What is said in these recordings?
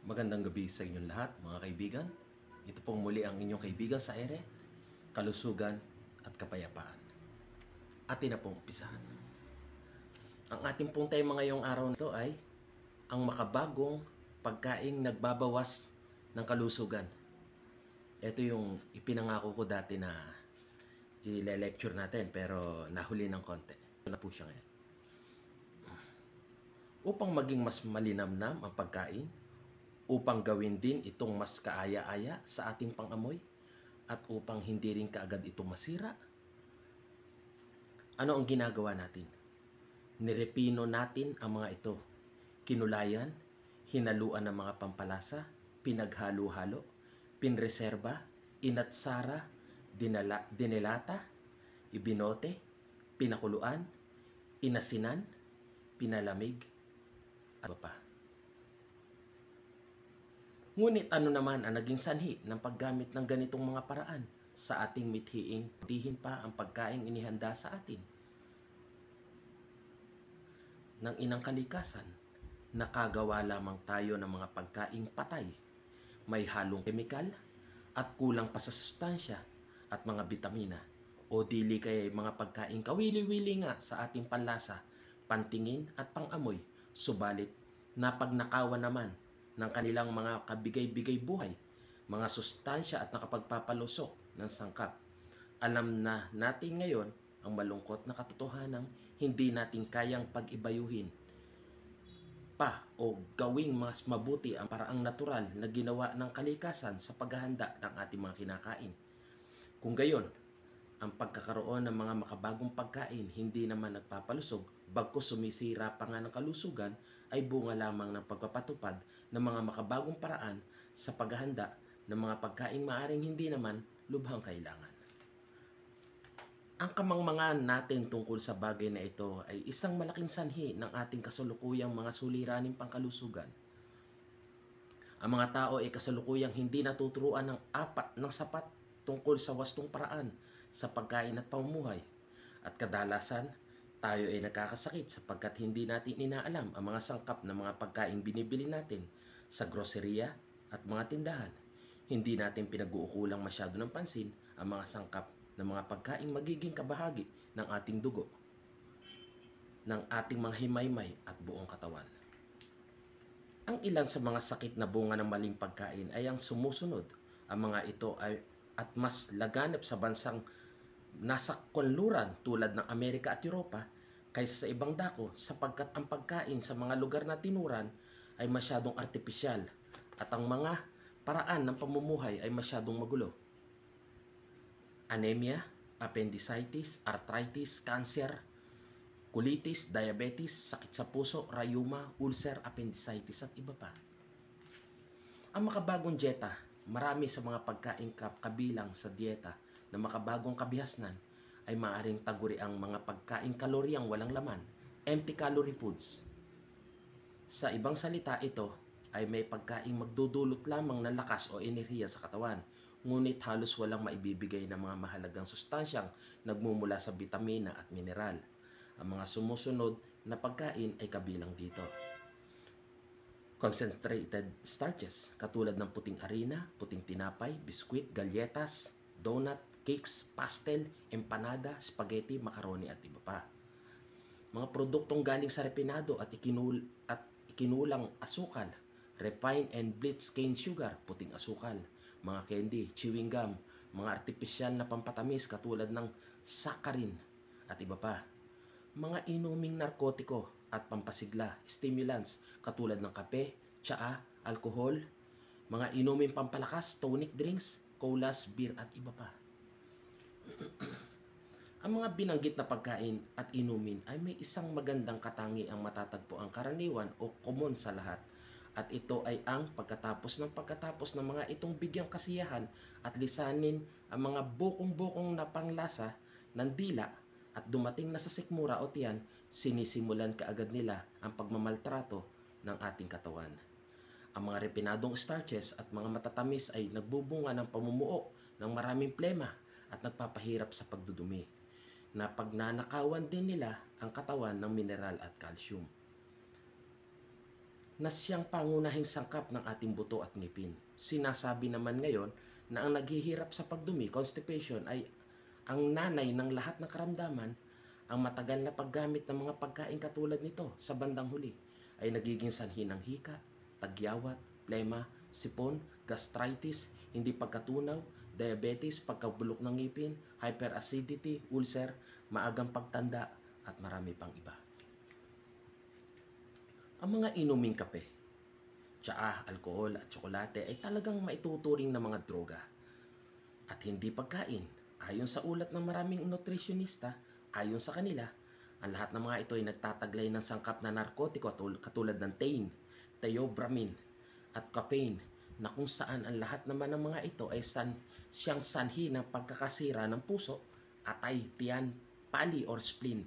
Magandang gabi sa inyong lahat, mga kaibigan. Ito pong muli ang inyong kaibigan sa ere, kalusugan at kapayapaan. Atin na pong umpisahan. Ang ating pong tema ngayong araw nito ay ang makabagong pagkaing nagbabawas ng kalusugan. Ito yung ipinangako ko dati na i-lecture natin pero nahuli ng konti. Ito na po siya ngayon. Upang maging mas malinamnam ang pagkain, upang gawin din itong mas kaaya-aya sa ating pangamoy, at upang hindi rin kaagad ito masira, ano ang ginagawa natin? Nirepino natin ang mga ito. Kinulayan, hinaluan ng mga pampalasa, pinaghalo-halo, pinreserba, inatsara, dinelata, ibinote, pinakuluan, inasinan, pinalamig, at pa. Ngunit ano naman ang naging sanhi ng paggamit ng ganitong mga paraan sa ating mithiing dihin pa ang pagkaing inihanda sa atin ng inang kalikasan? Nakagawa lamang tayo ng mga pagkaing patay, may halong kemikal at kulang pa sa sustansya at mga bitamina, o dili kaya mga pagkaing kawili-wili nga sa ating panlasa, pantingin at pangamoy, subalit napagnakawan naman ng kanilang mga kabigay-bigay buhay, mga sustansya at nakapagpapalusok ng sangkap. Alam na natin ngayon ang malungkot na katotohanang hindi natin kayang pag-ibayuhin pa o gawing mas mabuti ang paraang natural na ginawa ng kalikasan sa paghahanda ng ating mga kinakain. Kung gayon, ang pagkakaroon ng mga makabagong pagkain hindi naman nagpapalusog, bagkus sumisira pa nga ng kalusugan, ay bunga lamang ng pagpapatupad ng mga makabagong paraan sa paghahanda ng mga pagkain maaring hindi naman lubhang kailangan. Ang kamangmangan natin tungkol sa bagay na ito ay isang malaking sanhi ng ating kasalukuyang mga suliraning pangkalusugan. Ang mga tao ay kasalukuyang hindi natuturuan ng sapat tungkol sa wastong paraan sa pagkain at pamumuhay, at kadalasan tayo ay nagkakasakit sapagkat hindi natin inaalam ang mga sangkap ng mga pagkain binibili natin sa groceria at mga tindahan. Hindi natin pinag-uukulang masyado ng pansin ang mga sangkap ng mga pagkain magiging kabahagi ng ating dugo, ng ating mga himaymay at buong katawan. Ang ilan sa mga sakit na bunga ng maling pagkain ay ang sumusunod. Ang mga ito ay at mas laganap sa bansang nasa kanluran tulad ng Amerika at Europa kaysa sa ibang dako, sapagkat ang pagkain sa mga lugar na tinuran ay masyadong artipisyal at ang mga paraan ng pamumuhay ay masyadong magulo. Anemia, appendicitis, arthritis, cancer, colitis, diabetes, sakit sa puso, rayuma, ulcer, appendicitis at iba pa. Ang makabagong dieta, marami sa mga pagkain kabilang sa dieta na makabagong kabihasnan ay maaaring taguri ang mga pagkain kaloryang walang laman, empty calorie foods. Sa ibang salita, ito ay may pagkain magdudulot lamang ng lakas o enerhiya sa katawan, ngunit halos walang maibibigay ng mga mahalagang sustansyang nagmumula sa bitamina at mineral. Ang mga sumusunod na pagkain ay kabilang dito: concentrated starches katulad ng puting harina, puting tinapay, biskwit, galyetas, donut, cakes, pastel, empanada, spaghetti, macaroni at iba pa. Mga produktong galing sa refinado at ikinulang asukal, refined and bleached cane sugar, puting asukal, mga candy, chewing gum, mga artipisyal na pampatamis katulad ng saccharin at iba pa. Mga inuming narkotiko at pampasigla, stimulants katulad ng kape, tsaa, alkohol, mga inuming pampalakas, tonic drinks, colas, beer at iba pa. Ang mga binanggit na pagkain at inumin ay may isang magandang katangiang matatagpo ang karaniwan o common sa lahat, at ito ay ang pagkatapos ng mga itong bigyang kasiyahan at lisanin ang mga bukong-bukong na panglasa ng dila at dumating na sa sikmura o tiyan, sinisimulan kaagad nila ang pagmamaltrato ng ating katawan. Ang mga refinadong starches at mga matatamis ay nagbubunga ng pamumuo ng maraming plema at nagpapahirap sa pagdudumi. Napagnanakawan din nila ang katawan ng mineral at calcium. na siyang pangunahing sangkap ng ating buto at ngipin. Sinasabi naman ngayon na ang naghihirap sa pagdumi, constipation, ay ang nanay ng lahat ng karamdaman. Ang matagal na paggamit ng mga pagkain katulad nito sa bandang huli ay nagiging sanhi ng hika, tagyawat, plema, sipon, gastritis, hindi pagkatunaw, diabetes, pagkabulok ng ngipin, hyperacidity, ulcer, maagang pagtanda, at marami pang iba. Ang mga inuming kape, tsaa, alkohol at tsokolate ay talagang maituturing na mga droga at hindi pagkain. Ayon sa ulat ng maraming nutritionista, ayon sa kanila, ang lahat ng mga ito ay nagtataglay ng sangkap na narkotiko katulad ng thein, theobromine at caffeine, na kung saan ang lahat naman ng mga ito ay siyang sanhi ng pagkakasira ng puso, atay, tiyan, pali or spleen,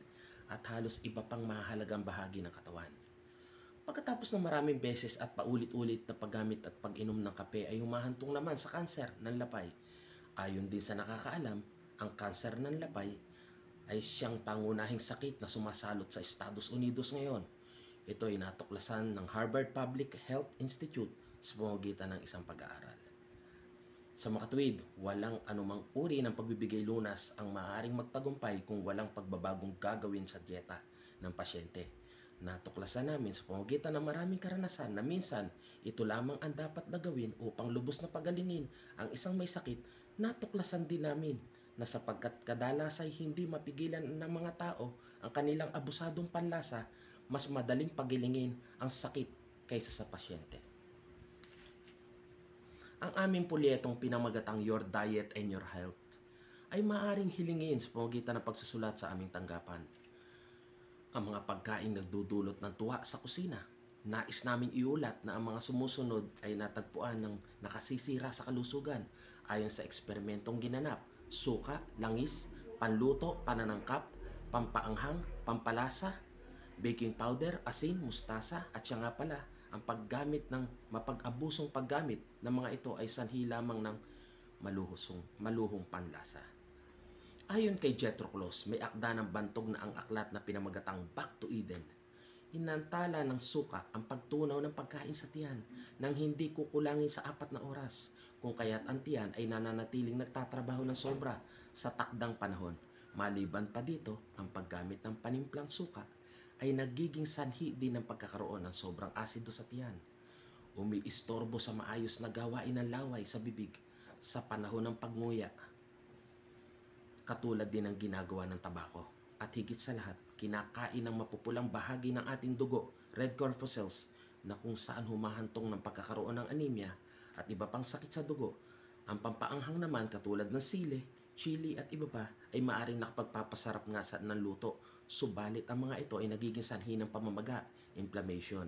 at halos iba pang mahalagang bahagi ng katawan. Pagkatapos ng maraming beses at paulit-ulit na paggamit at pag-inom ng kape ay humahantong naman sa kanser ng lapay. Ayon din sa nakakaalam, ang kanser ng lapay ay siyang pangunahing sakit na sumasalot sa Estados Unidos ngayon. Ito ay natuklasan ng Harvard Public Health Institute sa pamamagitan ng isang pag-aaral. Sa makatuwid, walang anumang uri ng pagbibigay lunas ang maaaring magtagumpay kung walang pagbabagong gagawin sa dieta ng pasyente. Natuklasan namin sa pamamagitan ng maraming karanasan na minsan ito lamang ang dapat na gawin upang lubos na pagalingin ang isang may sakit. Natuklasan din namin na sapagkat kadalas ay hindi mapigilan ng mga tao ang kanilang abusadong panlasa, mas madaling pagilingin ang sakit kaysa sa pasyente. Ang aming pulyetong pinamagatang Your Diet and Your Health ay maaaring hilingin sa pamamagitan ng pagsusulat sa aming tanggapan. Ang mga pagkain nagdudulot ng tuwa sa kusina. Nais namin iulat na ang mga sumusunod ay natagpuan ng nakasisira sa kalusugan ayon sa eksperimentong ginanap: suka, langis, panluto, pananangkap, pampaanghang, pampalasa, baking powder, asin, mustasa, at siya nga pala, ang paggamit ng mapag-abusong paggamit ng mga ito ay sanhi lamang ng maluhong panlasa. Ayon kay Jethro Claus, may akda ng bantog na ang aklat na pinamagatang Back to Eden. Inantala ng suka ang pagtunaw ng pagkain sa tiyan nang hindi kukulangin sa 4 na oras, kung kaya't ang tiyan ay nananatiling nagtatrabaho ng sobra sa takdang panahon. Maliban pa dito, ang paggamit ng panimplang suka ay nagiging sanhi din ng pagkakaroon ng sobrang asido sa tiyan. Umiistorbo sa maayos na gawain ng laway sa bibig sa panahon ng pagnguya, katulad din ng ginagawa ng tabako. At higit sa lahat, kinakain ng mapupulang bahagi ng ating dugo, red corpuscles, na kung saan humahantong ng pagkakaroon ng anemia at iba pang sakit sa dugo. Ang pampaanghang naman katulad ng sili, chili at iba pa ay maaaring nakapagpapasarap nga ng luto, subalit ang mga ito ay nagiging sanhi ng pamamaga, inflammation,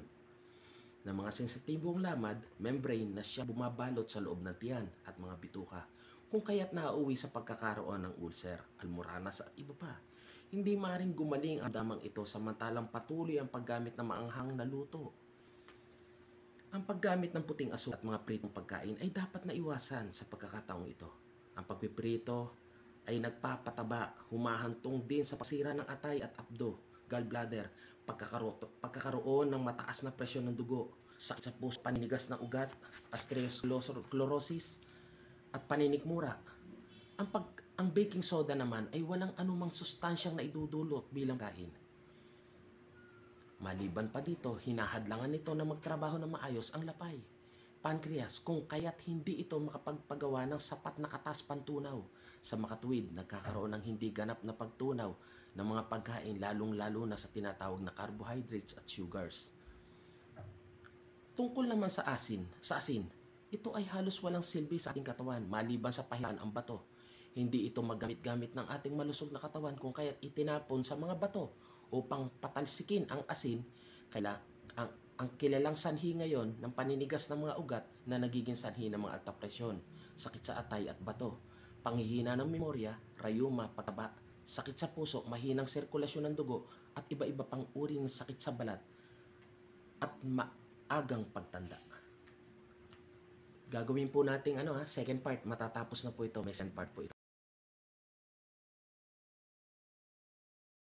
ng mga sensitibong lamad, membrane na siya bumabalot sa loob ng tiyan at mga bituka, kung kaya't nauuwi sa pagkakaroon ng ulcer, almoranas at iba pa. Hindi maaaring gumaling ang damang ito samantalang patuloy ang paggamit ng maanghang na luto. Ang paggamit ng puting asul at mga pritong pagkain ay dapat na iwasan sa pagkakataong ito. Ang pagpiprito ay nagpapataba, humahantong din sa pasira ng atay at abdo, gallbladder, pagkakaroon ng mataas na presyon ng dugo, sakit sa puso, paninigas ng ugat, atherosclerosis, at paninikmura. Ang baking soda naman ay walang anumang sustansyang naidudulot bilang kain. Maliban pa dito, hinahadlangan nito na magtrabaho ng maayos ang lapay, pancreas, kung kaya't hindi ito makapagpagawa ng sapat na katas pantunaw. Sa makatuwid, nagkakaroon ng hindi ganap na pagtunaw ng mga pagkain, lalong-lalo na sa tinatawag na carbohydrates at sugars. Tungkol naman sa asin, ito ay halos walang silbi sa ating katawan maliban sa pahingaan ang bato. Hindi ito magamit-gamit ng ating malusog na katawan kung kaya't itinapon sa mga bato upang patalsikin ang asin. Kaya ang kilalang sanhi ngayon ng paninigas ng mga ugat na nagiging sanhi ng mga alta presyon, sakit sa atay at bato, panghihina ng memorya, rayuma, pataba, sakit sa puso, mahinang sirkulasyon ng dugo at iba-iba pang uri ng sakit sa balat at maagang pagtanda. Gagawin po natin second part, matatapos na po ito, may second part po ito.